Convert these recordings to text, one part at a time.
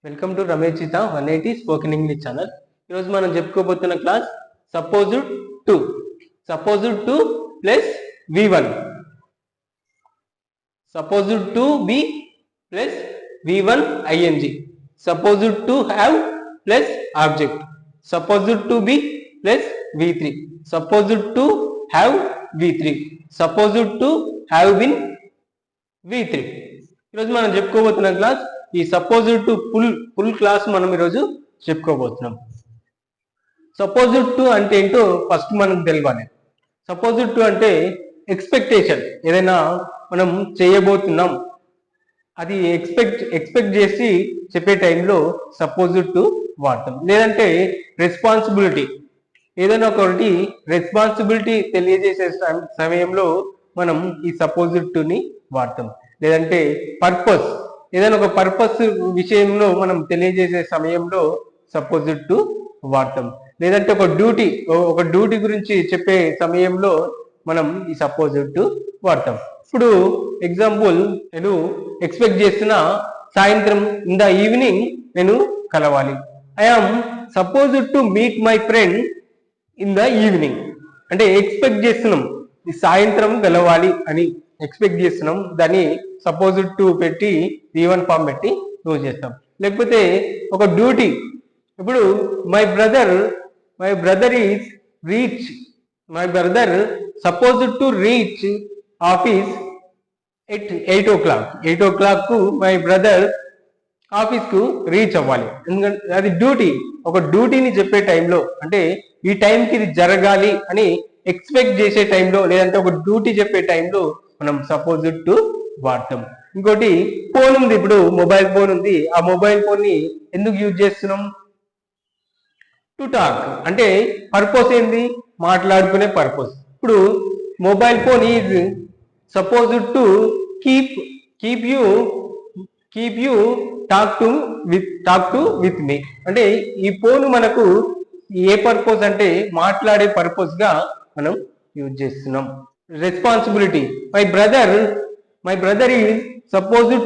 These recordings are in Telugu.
Welcome to Ramesh Cheetha 180 spoken English channel. ఈరోజు మనం చెప్పుకోబోతున్న class supposed to plus v1, supposed to be plus v1 ing, supposed to have plus object, supposed to be plus v3, supposed to have v3, supposed to have been v3. ఈరోజు మనం చెప్పుకోబోతున్న క్లాస్ ఈ సపోజ్డ్ టు ఫుల్ క్లాస్ మనం ఈరోజు చెప్పుకోబోతున్నాం. సపోజ్డ్ టు అంటే ఏంటో ఫస్ట్ మనకు తెలియాలి. సపోజ్డ్ టు అంటే ఎక్స్పెక్టేషన్, ఏదైనా మనం చేయబోతున్నాం అది ఎక్స్పెక్ట్ చేసి చెప్పే టైంలో సపోజ్డ్ టు వాడతాం. లేదంటే రెస్పాన్సిబిలిటీ, ఏదైనా ఒకటి రెస్పాన్సిబిలిటీ తెలియజేసే సమయంలో మనం ఈ సపోజ్డ్ టుని వాడతాం. లేదంటే పర్పస్, ఏదైనా ఒక పర్పస్ విషయంలో మనం తెలియజేసే సమయంలో సపోజ్డ్ టు వాడతాం. లేదంటే ఒక డ్యూటీ గురించి చెప్పే సమయంలో మనం ఈ సపోజ్డ్ టు వాడతాం. ఇప్పుడు ఎగ్జాంపుల్, నేను ఎక్స్పెక్ట్ చేస్తున్న సాయంత్రం ఇన్ ద ఈవినింగ్ నేను కలవాలి. I am supposed to meet my friend in the evening. అంటే ఎక్స్పెక్ట్ చేస్తున్నాం ఈ సాయంత్రం కలవాలి అని ఎక్స్పెక్ట్ చేస్తున్నాం, దాన్ని సపోజ్డ్ టు పెట్టి v1 ఫామ్ పెట్టి యూజ్ చేస్తాం. లేకపోతే ఒక డ్యూటీ, ఇప్పుడు my brother supposed to reach office at 8 o'clock. 8 o'clock కు మై బ్రదర్ ఆఫీస్ కు రీచ్ అవ్వాలి. ఎందుకంటే అది డ్యూటీ. ఒక డ్యూటీని చెప్పే టైంలో, అంటే ఈ టైంకి ఇది జరగాలి అని ఎక్స్పెక్ట్ చేసే టైంలో, లేదంటే ఒక డ్యూటీ చెప్పే టైంలో మనం సపోజ్డ్ టు వాడతాం. ఇంకోటి ఫోన్ ఉంది, ఇప్పుడు మొబైల్ ఫోన్ ఉంది. ఆ మొబైల్ ఫోన్ ని ఎందుకు యూజ్ చేస్తున్నాం? To talk. అంటే పర్పస్ ఏంది? మాట్లాడుకునే పర్పస్. ఇప్పుడు mobile phone is supposed to keep you talk to with me. అంటే ఈ ఫోన్ మనకు ఏ పర్పస్ అంటే మాట్లాడే పర్పస్ గా మనం యూజ్ చేస్తున్నాం. Responsibility, my brother is supposed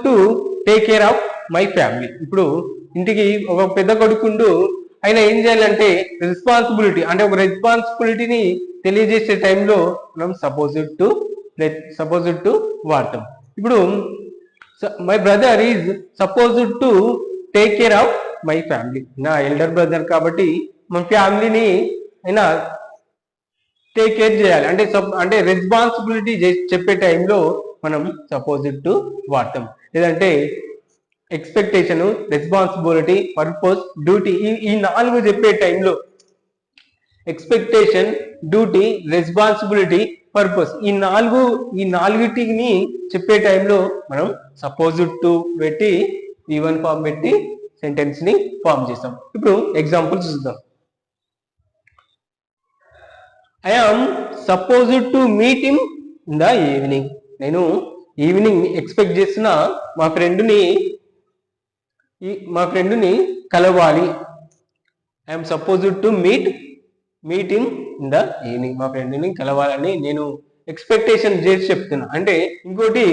to take care of my family. ఇప్పుడు ఇంటికి ఒక పెద్ద కొడుకుండు, ఆయన ఏం చేయాలంటే రెస్పాన్సిబిలిటీ, అంటే ఒక రెస్పాన్సిబిలిటీని తెలియజేసే టైంలో మనం సపోజ్డ్ టు వాడతాం. ఇప్పుడు my brother is supposed to take care of my family. నా ఎల్డర్ బ్రదర్ కాబట్టి మన ఫ్యామిలీని అయినా టేక్ కేర్ చేయాలి, అంటే రెస్పాన్సిబిలిటీ చెప్పే టైంలో మనం సపోజ్డ్ టు వాడతాం. లేదంటే ఎక్స్పెక్టేషన్, రెస్పాన్సిబిలిటీ, పర్పస్, డ్యూటీ, ఈ 4 చెప్పే టైంలో ఎక్స్పెక్టేషన్, డ్యూటీ, రెస్పాన్సిబిలిటీ, పర్పస్, ఈ నాలుగిటిని చెప్పే టైంలో మనం సపోజ్డ్ టు పెట్టి v1 ఫామ్ పెట్టి సెంటెన్స్ ని ఫామ్ చేస్తాం. ఇప్పుడు ఎగ్జాంపుల్ చూద్దాం. I am supposed to meet him in the evening. నేను ఈవినింగ్ ఎక్స్పెక్ట్ చేస్తున్న మా ఫ్రెండ్ని కలవాలి. I'm supposed to meet him in the evening. మా ఫ్రెండ్ని కలవాలని నేను ఎక్స్పెక్టేషన్ చేసి చెప్తున్నా. అంటే ఇంకోటి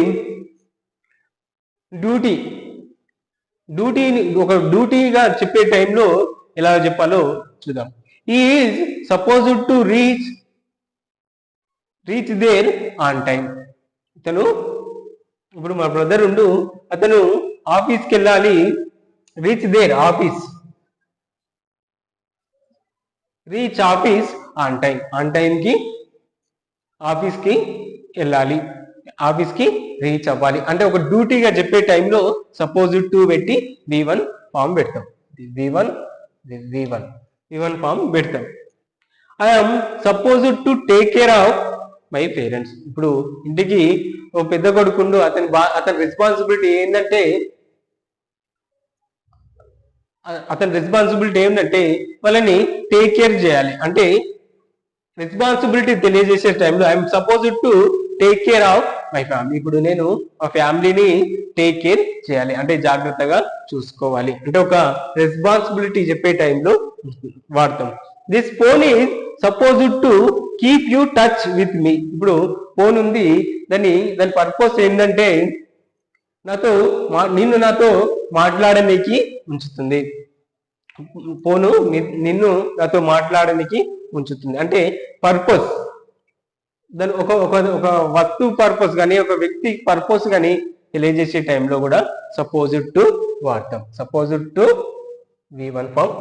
డ్యూటీని ఒక డ్యూటీగా చెప్పే టైంలో ఎలా చెప్పాలో చూద్దాం. He is supposed to reach there on time. ఇప్పుడు మా బ్రదర్ అతను ఆఫీస్కి వెళ్ళాలి. రీచ్ ఆఫీస్ ఆన్ టైంకి ఆఫీస్కి వెళ్ళాలి, ఆఫీస్కి రీచ్ అవ్వాలి. అంటే ఒక డ్యూటీగా చెప్పే టైంలో సపోజ్డ్ టు పెట్టి v1 ఫామ్ పెడతాం. v1 ఫామ్ పెడతాం. I'm supposed to take care of my parents. ఇప్పుడు ఇంటికి ఒక పెద్ద కొడుకుండు, అతని రెస్పాన్సిబిలిటీ ఏంటంటే వాళ్ళని టేక్ కేర్ చేయాలి. అంటే రెస్పాన్సిబిలిటీ తెలియజేసే టైంలో I'm supposed to take care of my family. ఇప్పుడు నేను మా ఫ్యామిలీని టేక్ కేర్ చేయాలి, అంటే జాగ్రత్తగా చూసుకోవాలి. అంటే ఒక రెస్పాన్సిబిలిటీ చెప్పే టైంలో వాడతాం. This phone is supposed to keep you touch with me. ఇప్పుడు ఫోన్ ఉంది, దాని పర్పస్ ఏంటంటే నిన్ను నాతో మాట్లాడడానికి ఉంచుతుంది. ఫోను నిన్ను నాతో మాట్లాడడానికి ఉంచుతుంది అంటే పర్పస్. దాని ఒక ఒక ఒక వస్తువు పర్పస్ కానీ ఒక వ్యక్తి పర్పస్ కానీ తెలియజేసే టైంలో కూడా సపోజిట్ టు వాడతాం. సపోజిట్ టు V1 ఫామ్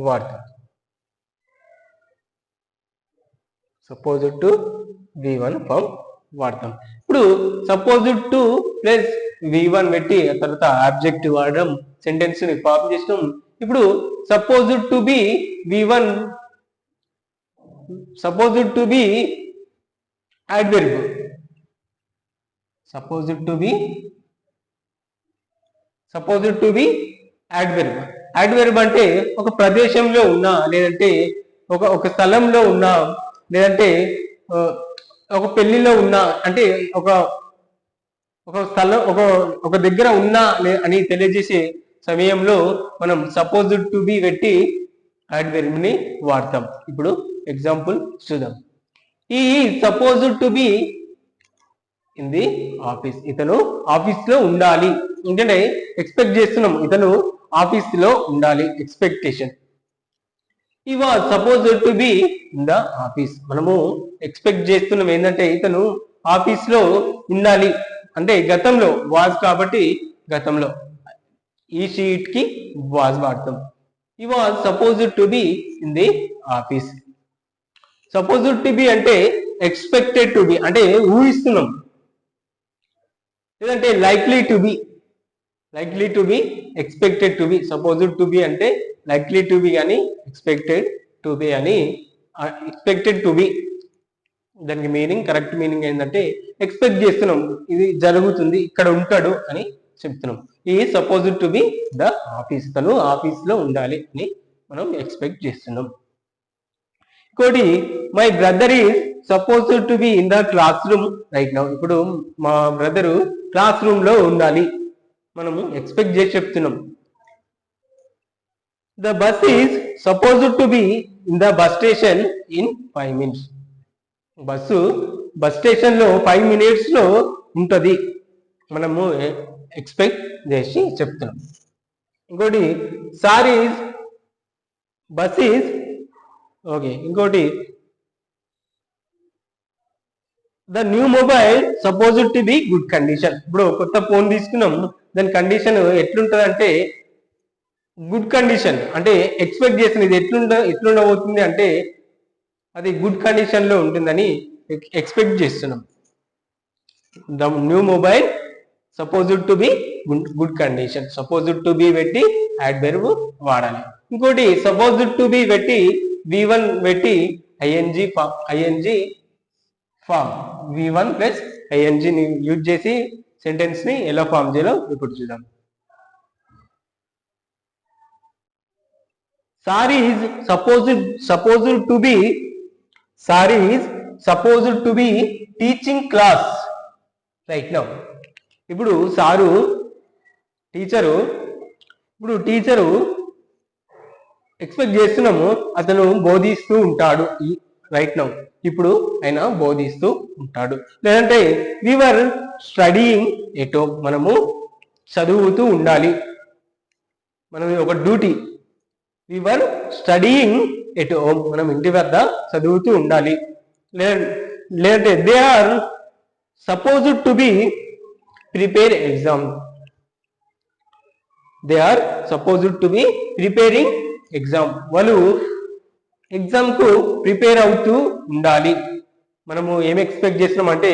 వాడతాం. సపోజిట్ టు V1 ఫామ్ వాడతాం. ఇప్పుడు సపోజిట్ టు ప్లస్ V1 పెట్టి ఆ తర్వాత ఆబ్జెక్ట్ వాడడం, సెంటెన్స్ ని ఫామ్ చేసినాం. ఇప్పుడు supposed to be V1, supposed to be adverb. Supposed to be adverb. Adverb అంటే ఒక ప్రదేశంలో ఉన్నా, లేదంటే ఒక స్థలంలో ఉన్నా, లేదంటే ఒక పెళ్లిలో ఉన్నా, అంటే ఒక స్థలం ఒక దగ్గర ఉన్నా అని తెలియజేసే సమయంలో మనం సపోజ్డ్ టు బి పెట్టి adverb ని వాడతాం. ఇప్పుడు ఎగ్జాంపుల్ చూద్దాం. He is supposed to be in the office. ఇతను ఆఫీస్ లో ఉండాలి. ఎందుకంటే ఎక్స్పెక్ట్ చేస్తున్నాం ఇతను ఆఫీస్ లో ఉండాలి, expectation. He was supposed to be in the office. మనము ఎక్స్పెక్ట్ చేస్తున్నాం ఏంటంటే ఇతను ఆఫీస్ లో ఉండాలి, అంటే గతంలో వాజ్ కాబట్టి గతంలో ఈ షీట్ కి వాజ్ వాడతాం. He was supposed to be in the office. Supposed to B అంటే ఎక్స్పెక్టెడ్ టు బి అంటే ఊహిస్తున్నాం, లేదంటే likely to be expected to be. Supposed to B అంటే లైక్లీ టు బి అని, ఎక్స్పెక్టెడ్ టు బి అని. ఎక్స్పెక్టెడ్ టు బి దానికి మీనింగ్, కరెక్ట్ మీనింగ్ ఏంటంటే ఎక్స్పెక్ట్ చేస్తున్నాం ఇది జరుగుతుంది, ఇక్కడ ఉంటాడు అని చెప్తున్నాం. ఈ supposed to be the office, తను ఆఫీస్ లో ఉండాలి అని మనం ఎక్స్పెక్ట్ చేస్తున్నాం. ఇంకోటి my brother is supposed to be in the class room right now. ఇప్పుడు మా బ్రదరు క్లాస్ రూమ్ లో ఉండాలి, మనము ఎక్స్పెక్ట్ చేసి చెప్తున్నాం. The bus is supposed to be in the bus station in 5 minutes. Bus bus station లో 5 minutes లో ఉంటది, మనము ఎక్స్పెక్ట్ చేసి చెప్తున్నాం. ఇంకోటి sir is bus is okay. ఇంకోటి the new mobile supposed to be good condition. ఇప్పుడు కొత్త ఫోన్ తీసుకున్నాం, దాని కండిషన్ ఎట్లుంటది అంటే గుడ్ కండిషన్, అంటే ఎక్స్పెక్ట్ చేసిన ఇది ఎట్లుండబోతుంది అంటే అది గుడ్ కండిషన్ లో ఉంటుందని ఎక్స్పెక్ట్ చేస్తున్నాం. The new mobile supposed to be good condition. Supposed to be పెట్టి adverb వాడాలి. ఇంకోటి సపోజ్డ్ టు బి పెట్టి V1 పెట్టి ing form V1 plus ing ని యూజ్ చేసి సెంటెన్స్ ని ఎలా ఫామ్ చేయాలో ఇప్పుడు చూద్దాం. Sorry is supposed to be teaching class right now. ఇప్పుడు టీచరు ఎక్స్పెక్ట్ చేస్తున్నాము అతను బోధిస్తూ ఉంటాడు రైట్ నౌ. ఇప్పుడు ఆయన బోధిస్తూ ఉంటాడు. లేదంటే వీఆర్ స్టడీయింగ్ ఎట్ హోమ్, మనము చదువుతూ ఉండాలి, మనం ఒక duty. We are studying at home, మనం ఇంటి వద్ద చదువుతూ ఉండాలి. లేదంటే they are supposed to be prepare exam. They are supposed to be preparing exam, వాళ్ళు ఎగ్జామ్ కు ప్రిపేర్ అవుతూ ఉండాలి. మనము ఏం ఎక్స్పెక్ట్ చేస్తున్నాం అంటే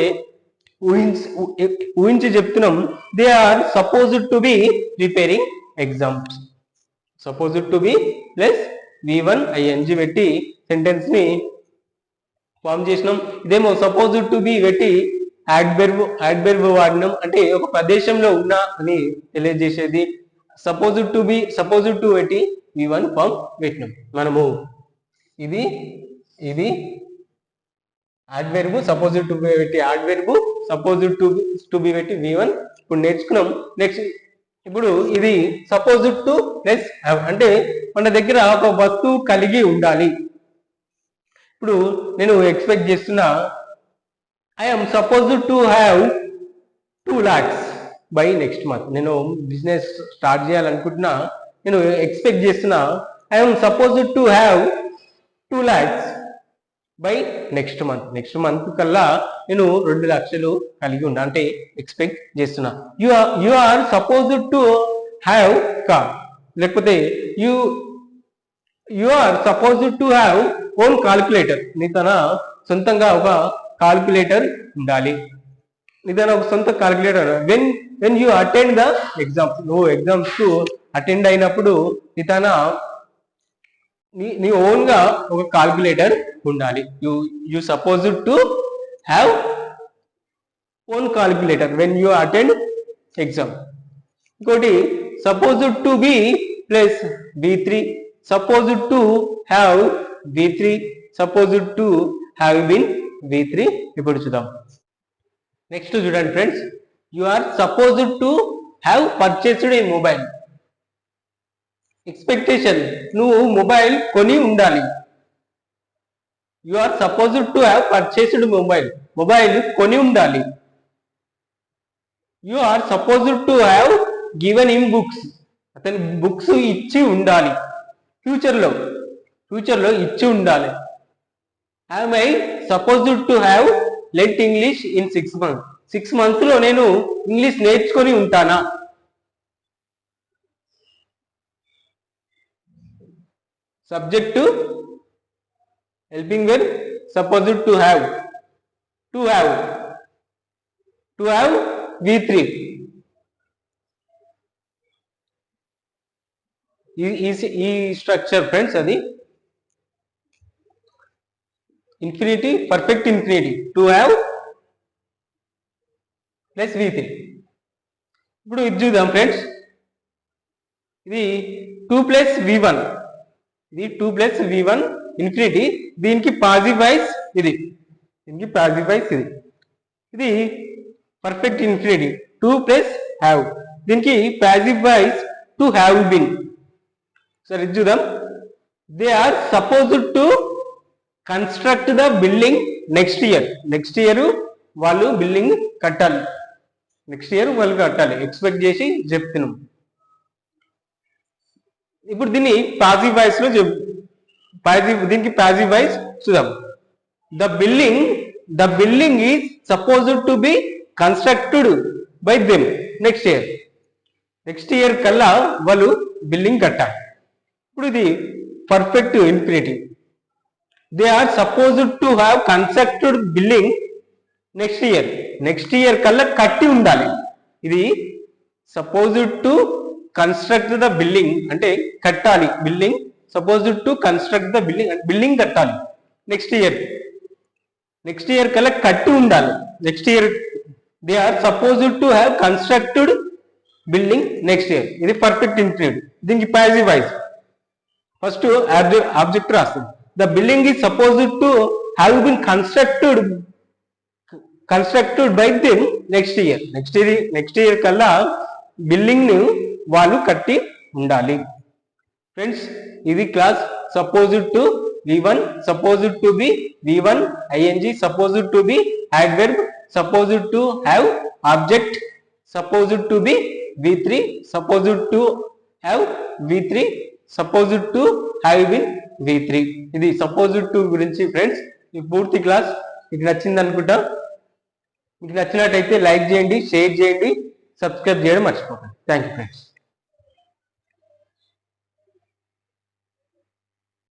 ఊహించి చెప్తున్నాం. They are supposed to be preparing exams. Supposed to be plus V1 ing పెట్టి సెంటెన్స్ ని ఫామ్ చేసినాం. ఇదేమో సపోజ్డ్ టు బి పెట్టి adverb వాడినాం, అంటే ఒక ప్రదేశంలో ఉన్నా అని తెలియజేసేది. సపోజ్డ్ టు పెట్టి V1 ఫామ్ పెట్టినాం. మనము ఇది adverb, సపోజ్డ్ టు బి పెట్టి adverb, సపోజ్డ్ టు బి పెట్టి V1 ఇప్పుడు నేర్చుకున్నాం. నెక్స్ట్ ఇప్పుడు ఇది సపోజ్డ్ టు ప్లస్ అంటే మన దగ్గర ఒక వస్తువు కలిగి ఉండాలి. ఇప్పుడు నేను ఎక్స్పెక్ట్ చేస్తున్నా I am supposed to have 2 lakhs. By next month. నేను బిజినెస్ స్టార్ట్ చేయాలనుకుంటున్నా, నేను ఎక్స్పెక్ట్ చేస్తున్నా I'm supposed to have 2 lakhs by next month. Next month కల్లా నేను 2 లక్షలు కలిగి ఉన్నా అంటే ఎక్స్పెక్ట్ చేస్తున్నా. You are supposed to have car, లేకపోతే you are supposed to have own calculator. నీ తన సొంతంగా ఒక కాల్కులేటర్ ఉండాలి. నీ తన ఒక సొంత calculator. When you attend the exams, నువ్వు ఎగ్జామ్స్ కు అటెండ్ అయినప్పుడు నీ తన నీ ఓన్ గా ఒక కాల్కులేటర్ ఉండాలి. You supposed to have own calculator when you attend exam. ఇంకోటి supposed to be plus V3, supposed to have V3, supposed to have been V3. ఇప్పుడు చూద్దాం. నెక్స్ట్ చూడండి friends, you are supposed to have purchased a mobile. Expectation, నువ్వు మొబైల్ కొని ఉండాలి. You are supposed to have purchased mobile, mobile కొని ఉండాలి. You are supposed to have given him books, అతని బుక్స్ ఇచ్చి ఉండాలి. ఫ్యూచర్లో ఇచ్చి ఉండాలి. I'm I supposed to have learned English in 6 months, 6 months లో నేను ఇంగ్లీష్ నేర్చుకొని ఉంటానా. Subject to helping verb supposed to have V3. ఈ స్ట్రక్చర్ ఫ్రెండ్స్, అది infinity, perfect infinity, to have plus V3. ఇప్పుడు ఇది చూద్దాం ఫ్రెండ్స్, ఇది 2 + V1, ఇది 2 + V1 ఇన్ఫినిటీ. దీనికి పాజిటివ్ వైస్ ఇది, దీనికి పాజిటివ్ వైస్ ఇది. ఇది పర్ఫెక్ట్ ఇన్ఫినిటీ 2 + హ్యావ్, దీనికి positive voice to have been. సరే ఇది చూద్దాం. They are supposed to construct the building next year. Next year వాళ్ళు బిల్డింగ్ కట్టాలి. నెక్స్ట్ ఇయర్ వాళ్ళు కట్టాలి, ఎక్స్పెక్ట్ చేసి చెప్తున్నాం. ఇప్పుడు దీన్ని పాజిటివ్ వాయిస్ లో దీనికి పాజిటివ్ వాయిస్ చూద్దాం. The building is supposed to be constructed by them next year. Next year కల్లా వాళ్ళు బిల్డింగ్ కట్టాలి. ఇప్పుడు ఇది perfect infinity. They are supposed to have constructed building next year. Next year కల్లా కట్టి ఉండాలి. ఇది supposed to construct the building అంటే కట్టాలి. Building supposed to construct the building, building కట్టాలి. నెక్స్ట్ ఇయర్ కల్లా కట్టి ఉండాలి. Next year they are supposed to have constructed building next year. ఇది పర్ఫెక్ట్ ఇన్ఫినిటీ. దీనికి పాజిటివ్ వాయిస్ ఫస్ట్ ఆబ్జెక్ట్ రాస్తుంది. The building is supposed to have bin constructed by them next year. Next year కల్లా బిల్డింగ్ ను వాళ్ళు కట్టి ఉండాలి. ఫ్రెండ్స్, ఇది class. Supposed to V1, supposed to be V1 ing, supposed to be adverb, supposed to have object, supposed to B V3, supposed to have V3, supposed to have been V3. ఇది సపోజ్డ్ టు గురించి ఫ్రెండ్స్. ఈ పూర్తి క్లాస్ మీకు నచ్చింది అనుకుంటా. మీకు నచ్చినట్టయితే లైక్ చేయండి, షేర్ చేయండి, సబ్స్క్రైబ్ చేయడం మర్చిపోకండి. Thank you friends.